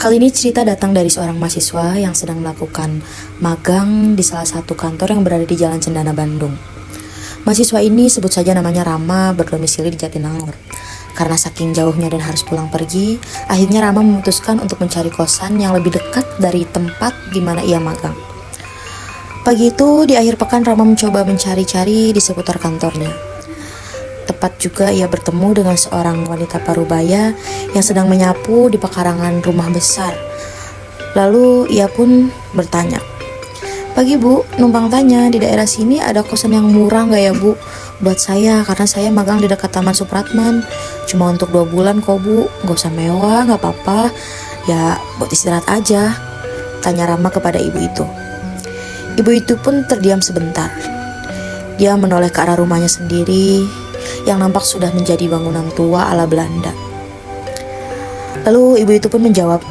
Kali ini cerita datang dari seorang mahasiswa yang sedang melakukan magang di salah satu kantor yang berada di Jalan Cendana, Bandung. Mahasiswa ini sebut saja namanya Rama, berdomisili di Jatinangor. Karena saking jauhnya dan harus pulang pergi, akhirnya Rama memutuskan untuk mencari kosan yang lebih dekat dari tempat di mana ia magang. Pagi itu, di akhir pekan Rama mencoba mencari-cari di seputar kantornya. Tepat juga ia bertemu dengan seorang wanita parubaya yang sedang menyapu di pekarangan rumah besar. Lalu ia pun bertanya, "Pagi Bu, numpang tanya, di daerah sini ada kosan yang murah gak ya Bu? Buat saya, karena saya magang di dekat Taman Supratman. Cuma untuk 2 bulan kok Bu, gak usah mewah, gak apa-apa. Ya buat istirahat aja," tanya Rama kepada ibu itu. Ibu itu pun terdiam sebentar. Dia menoleh ke arah rumahnya sendiri yang nampak sudah menjadi bangunan tua ala Belanda. Lalu ibu itu pun menjawab,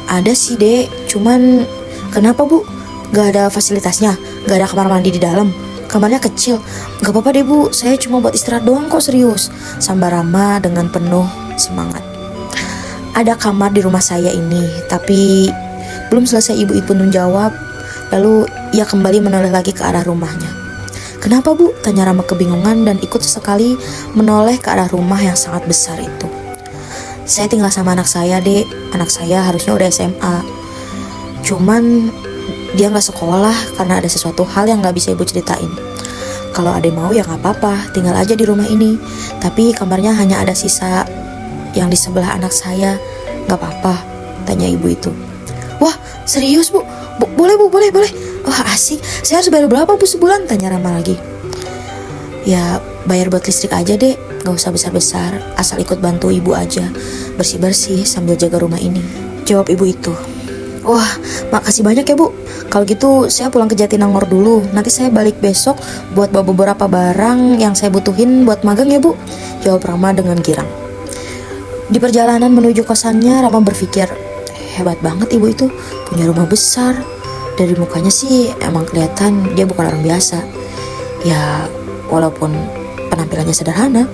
"Ada sih Dek, cuman kenapa Bu? Gak ada fasilitasnya? Gak ada kamar mandi di dalam? Kamarnya kecil." "Gak apa-apa deh Bu, saya cuma buat istirahat doang kok, serius," sambar Rama dengan penuh semangat. "Ada kamar di rumah saya ini, tapi..." Belum selesai ibu itu menjawab, lalu ia kembali menoleh lagi ke arah rumahnya. "Kenapa Bu?" tanya Rama kebingungan dan ikut sesekali menoleh ke arah rumah yang sangat besar itu. "Saya tinggal sama anak saya Dek, anak saya harusnya udah SMA. Cuman dia gak sekolah karena ada sesuatu hal yang gak bisa ibu ceritain. Kalau adek mau ya gak apa-apa, tinggal aja di rumah ini. Tapi kamarnya hanya ada sisa yang di sebelah anak saya, gak apa-apa?" tanya ibu itu. "Wah serius Bu? Boleh Bu, boleh. Wah asik, saya harus bayar berapa Bu sebulan?" tanya Rama lagi. "Ya bayar buat listrik aja Dek, gak usah besar-besar, asal ikut bantu ibu aja, bersih-bersih sambil jaga rumah ini," jawab ibu itu. "Wah makasih banyak ya Bu, kalau gitu saya pulang ke Jatinangor dulu, nanti saya balik besok buat bawa beberapa barang yang saya butuhin buat magang ya Bu," jawab Rama dengan girang. Di perjalanan menuju kosannya, Rama berpikir, hebat banget ibu itu, punya rumah besar. Dari mukanya sih emang kelihatan dia bukan orang biasa. Ya walaupun penampilannya sederhana.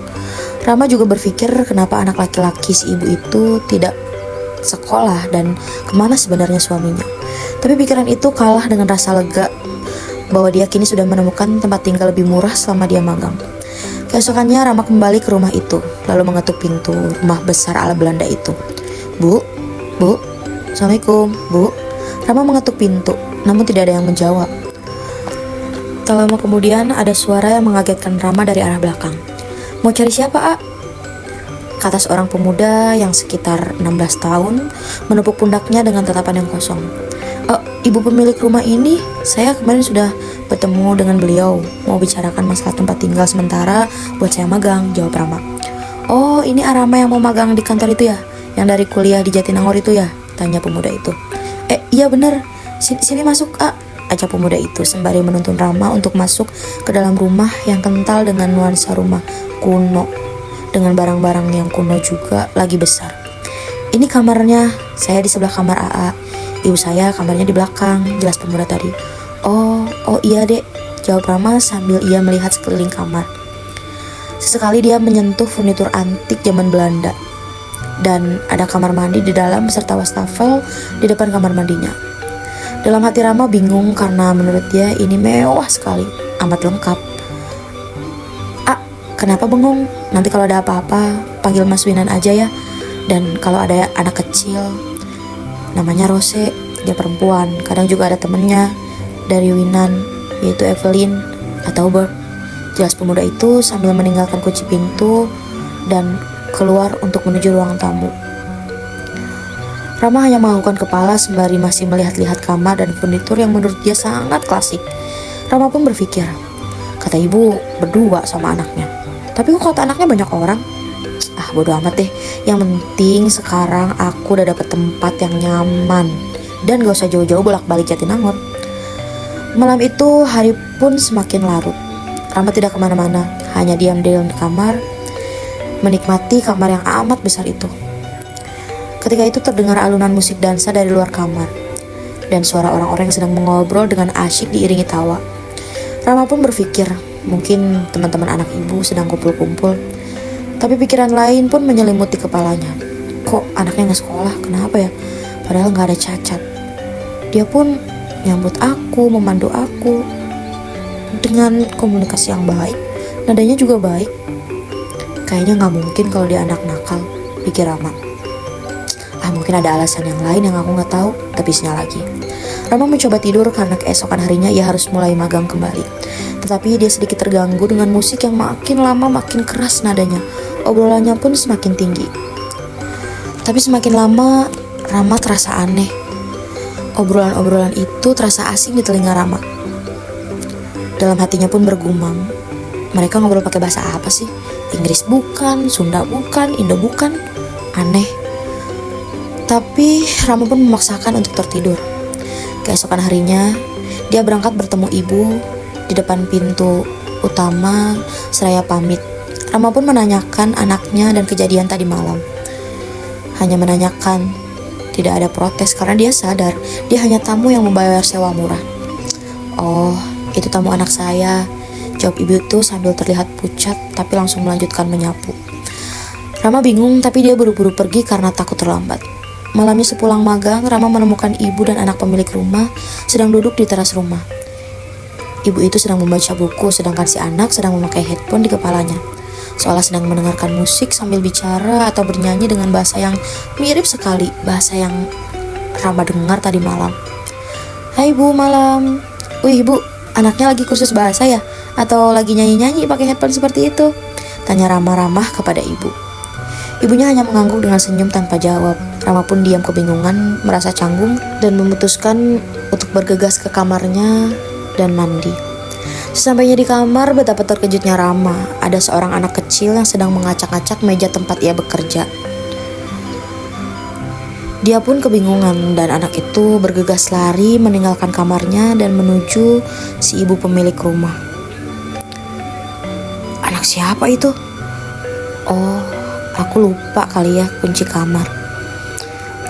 Rama juga berpikir kenapa anak laki-laki si ibu itu tidak sekolah dan kemana sebenarnya suaminya. Tapi pikiran itu kalah dengan rasa lega bahwa dia kini sudah menemukan tempat tinggal lebih murah selama dia magang. Keesokannya Rama kembali ke rumah itu, lalu mengetuk pintu rumah besar ala Belanda itu. Bu, Assalamualaikum Bu." Rama mengetuk pintu, namun tidak ada yang menjawab. Tak lama kemudian ada suara yang mengagetkan Rama dari arah belakang. "Mau cari siapa, A?" kata seorang pemuda yang sekitar 16 tahun menepuk pundaknya dengan tatapan yang kosong. Ibu pemilik rumah ini, saya kemarin sudah bertemu dengan beliau, mau bicarakan masalah tempat tinggal sementara buat saya magang," jawab Rama. "Oh ini Rama yang mau magang di kantor itu ya? Yang dari kuliah di Jatinangor itu ya?" tanya pemuda itu. Iya bener, sini masuk A," ajak pemuda itu sembari menuntun Rama untuk masuk ke dalam rumah yang kental dengan nuansa rumah kuno, dengan barang-barang yang kuno juga lagi besar. "Ini kamarnya, saya di sebelah kamar AA. Ibu saya kamarnya di belakang," jelas pemuda tadi. Oh iya Dek," jawab Rama sambil ia melihat sekeliling kamar. Sesekali dia menyentuh furnitur antik zaman Belanda. Dan ada kamar mandi di dalam beserta wastafel di depan kamar mandinya. Dalam hati Rama bingung karena menurut dia ini mewah sekali, amat lengkap. Kenapa bengong? Nanti kalau ada apa-apa panggil Mas Winan aja ya. Dan kalau ada anak kecil, namanya Rose, dia perempuan, kadang juga ada temennya dari Winan, yaitu Evelyn atau Bert," jelas pemuda itu sambil meninggalkan kunci pintu dan keluar untuk menuju ruang tamu. Rama hanya menganggukkan kepala sembari masih melihat-lihat kamar dan furnitur yang menurut dia sangat klasik. Rama pun berpikir, kata ibu berdua sama anaknya, tapi kok kata anaknya banyak orang? Bodo amat deh, yang penting sekarang aku udah dapet tempat yang nyaman dan gak usah jauh-jauh bolak-balik Jatinangor. Malam itu hari pun semakin larut. Rama tidak kemana-mana, hanya diam di dalam kamar, menikmati kamar yang amat besar itu. Ketika itu terdengar alunan musik dansa dari luar kamar dan suara orang-orang yang sedang mengobrol dengan asyik diiringi tawa. Rama pun berpikir, mungkin teman-teman anak ibu sedang kumpul-kumpul. Tapi pikiran lain pun menyelimuti kepalanya. Kok anaknya gak sekolah? Kenapa ya? padahal gak ada cacat. Dia pun nyambut aku, memandu aku dengan komunikasi yang baik, nadanya juga baik. Kayaknya gak mungkin kalau dia anak nakal, pikir Rama. Mungkin ada alasan yang lain yang aku gak tahu, tepisnya lagi. Rama mencoba tidur karena keesokan harinya ia harus mulai magang kembali. Tetapi dia sedikit terganggu dengan musik yang makin lama makin keras nadanya. Obrolannya pun semakin tinggi. Tapi semakin lama Rama terasa aneh. Obrolan-obrolan itu terasa asing di telinga Rama. Dalam hatinya pun bergumam, mereka ngobrol pakai bahasa apa sih? Inggris bukan, Sunda bukan, Indo bukan. Aneh. Tapi Rama pun memaksakan untuk tertidur. Keesokan harinya, dia berangkat bertemu ibu di depan pintu utama seraya pamit. Rama pun menanyakan anaknya dan kejadian tadi malam. Hanya menanyakan, tidak ada protes karena dia sadar dia hanya tamu yang membayar sewa murah. Oh, itu tamu anak saya, jawab ibu itu sambil terlihat pucat tapi langsung melanjutkan menyapu. Rama bingung tapi dia buru-buru pergi karena takut terlambat. Malamnya sepulang magang, Rama menemukan ibu dan anak pemilik rumah sedang duduk di teras rumah. Ibu itu sedang membaca buku, sedangkan si anak sedang memakai headphone di kepalanya, seolah sedang mendengarkan musik sambil bicara atau bernyanyi dengan bahasa yang mirip sekali bahasa yang Rama dengar tadi malam. Hai bu, malam. Wih bu, anaknya lagi kursus bahasa ya? Atau lagi nyanyi-nyanyi pakai headphone seperti itu? Tanya Rama ramah kepada ibu. Ibunya hanya mengangguk dengan senyum tanpa jawab. Rama pun diam kebingungan, merasa canggung, dan memutuskan untuk bergegas ke kamarnya dan mandi. Sesampainya di kamar, betapa terkejutnya Rama. Ada seorang anak kecil yang sedang mengacak-acak meja tempat ia bekerja. Dia pun kebingungan dan anak itu bergegas lari meninggalkan kamarnya dan menuju si ibu pemilik rumah. Anak siapa itu? Oh, aku lupa kali ya kunci kamar.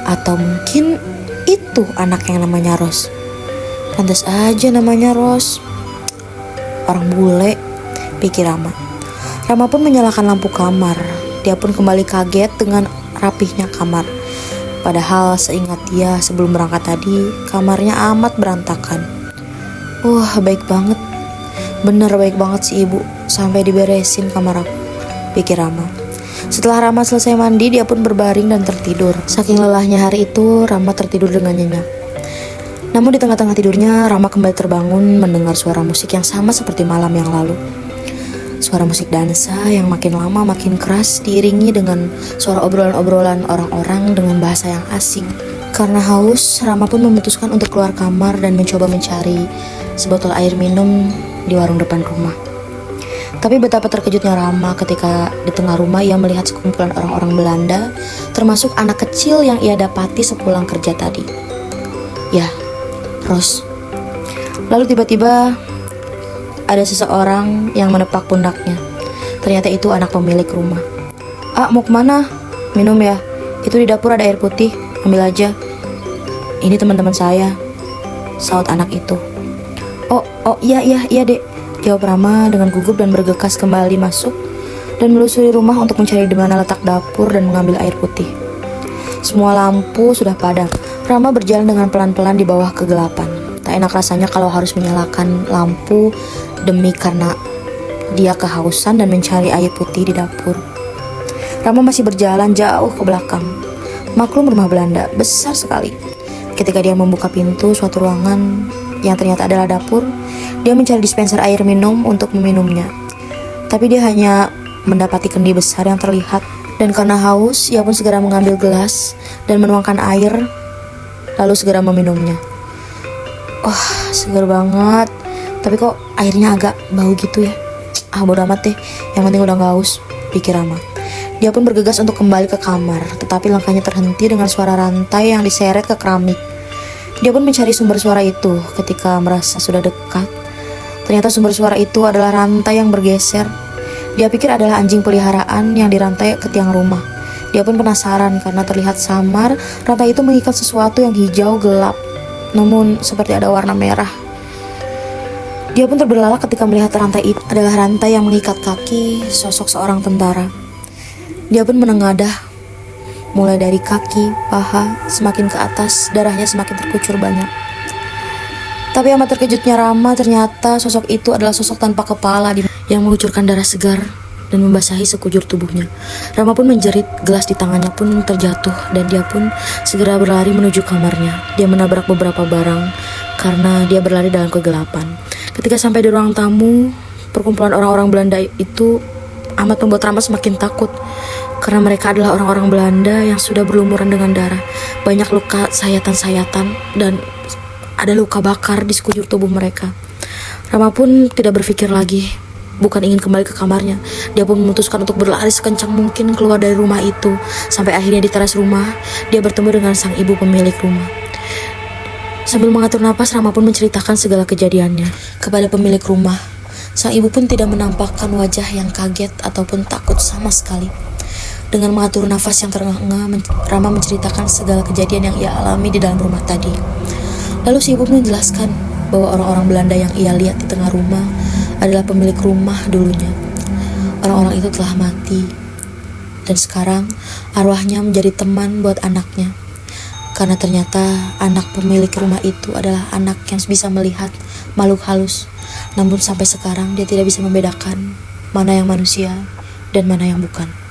Atau mungkin itu anak yang namanya Ros. Pantas aja namanya Ros. Orang bule, pikir Rama. Rama pun menyalakan lampu kamar. Dia pun kembali kaget dengan rapihnya kamar. Padahal seingat dia sebelum berangkat tadi, kamarnya amat berantakan. Wah, baik banget. Bener baik banget si ibu, sampai diberesin kamar aku, pikir Rama. Setelah Rama selesai mandi, dia pun berbaring dan tertidur. Saking lelahnya hari itu, Rama tertidur dengan nyenyak. Namun di tengah-tengah tidurnya, Rama kembali terbangun mendengar suara musik yang sama seperti malam yang lalu. Suara musik dansa yang makin lama makin keras diiringi dengan suara obrolan-obrolan orang-orang dengan bahasa yang asing. Karena haus, Rama pun memutuskan untuk keluar kamar dan mencoba mencari sebotol air minum di warung depan rumah. Tapi betapa terkejutnya Rama ketika di tengah rumah ia melihat sekumpulan orang-orang Belanda, termasuk anak kecil yang ia dapati sepulang kerja tadi. Ya, Ros. Lalu tiba-tiba ada seseorang yang menepak pundaknya. Ternyata itu anak pemilik rumah. Mau kemana? Minum ya? Itu di dapur ada air putih, ambil aja. Ini teman-teman saya, saut anak itu. Oh iya dek, jawab Rama dengan gugup dan bergegas kembali masuk dan melusuri rumah untuk mencari di mana letak dapur dan mengambil air putih. Semua lampu sudah padam. Rama berjalan dengan pelan-pelan di bawah kegelapan. Tak enak rasanya kalau harus menyalakan lampu demi karena dia kehausan dan mencari air putih di dapur. Rama masih berjalan jauh ke belakang. Maklum rumah Belanda besar sekali. Ketika dia membuka pintu suatu ruangan yang ternyata adalah dapur, dia mencari dispenser air minum untuk meminumnya. Tapi dia hanya mendapati kendi besar yang terlihat. Dan karena haus, ia pun segera mengambil gelas dan menuangkan air, lalu segera meminumnya. Wah, segar banget. Tapi kok airnya agak bau gitu ya. Bodo amat deh, yang penting udah gak haus, pikir Rama. Dia pun bergegas untuk kembali ke kamar, tetapi langkahnya terhenti dengan suara rantai yang diseret ke keramik. Dia pun mencari sumber suara itu. Ketika merasa sudah dekat, ternyata sumber suara itu adalah rantai yang bergeser. Dia pikir adalah anjing peliharaan yang dirantai ke tiang rumah. Dia pun penasaran karena terlihat samar, rantai itu mengikat sesuatu yang hijau gelap, namun seperti ada warna merah. Dia pun terbelalak ketika melihat rantai itu adalah rantai yang mengikat kaki sosok seorang tentara. Dia pun menengadah mulai dari kaki, paha, semakin ke atas, darahnya semakin terkucur banyak. Tapi amat terkejutnya Rama, ternyata sosok itu adalah sosok tanpa kepala yang mengucurkan darah segar dan membasahi sekujur tubuhnya. Rama pun menjerit, gelas di tangannya pun terjatuh dan dia pun segera berlari menuju kamarnya. Dia menabrak beberapa barang karena dia berlari dalam kegelapan. Ketika sampai di ruang tamu, perkumpulan orang-orang Belanda itu amat membuat Rama semakin takut karena mereka adalah orang-orang Belanda yang sudah berlumuran dengan darah. Banyak luka sayatan-sayatan dan ada luka bakar di sekujur tubuh mereka. Rama pun tidak berpikir lagi, bukan ingin kembali ke kamarnya. Dia pun memutuskan untuk berlari sekencang mungkin keluar dari rumah itu. Sampai akhirnya di teras rumah, dia bertemu dengan sang ibu pemilik rumah. Sambil mengatur napas, Rama pun menceritakan segala kejadiannya kepada pemilik rumah. Sang ibu pun tidak menampakkan wajah yang kaget ataupun takut sama sekali. Dengan mengatur nafas yang terengah-engah, Rama menceritakan segala kejadian yang ia alami di dalam rumah tadi. Lalu si ibu menjelaskan bahwa orang-orang Belanda yang ia lihat di tengah rumah adalah pemilik rumah dulunya. Orang-orang itu telah mati, dan sekarang arwahnya menjadi teman buat anaknya. Karena ternyata anak pemilik rumah itu adalah anak yang bisa melihat makhluk halus. Namun sampai sekarang dia tidak bisa membedakan mana yang manusia dan mana yang bukan.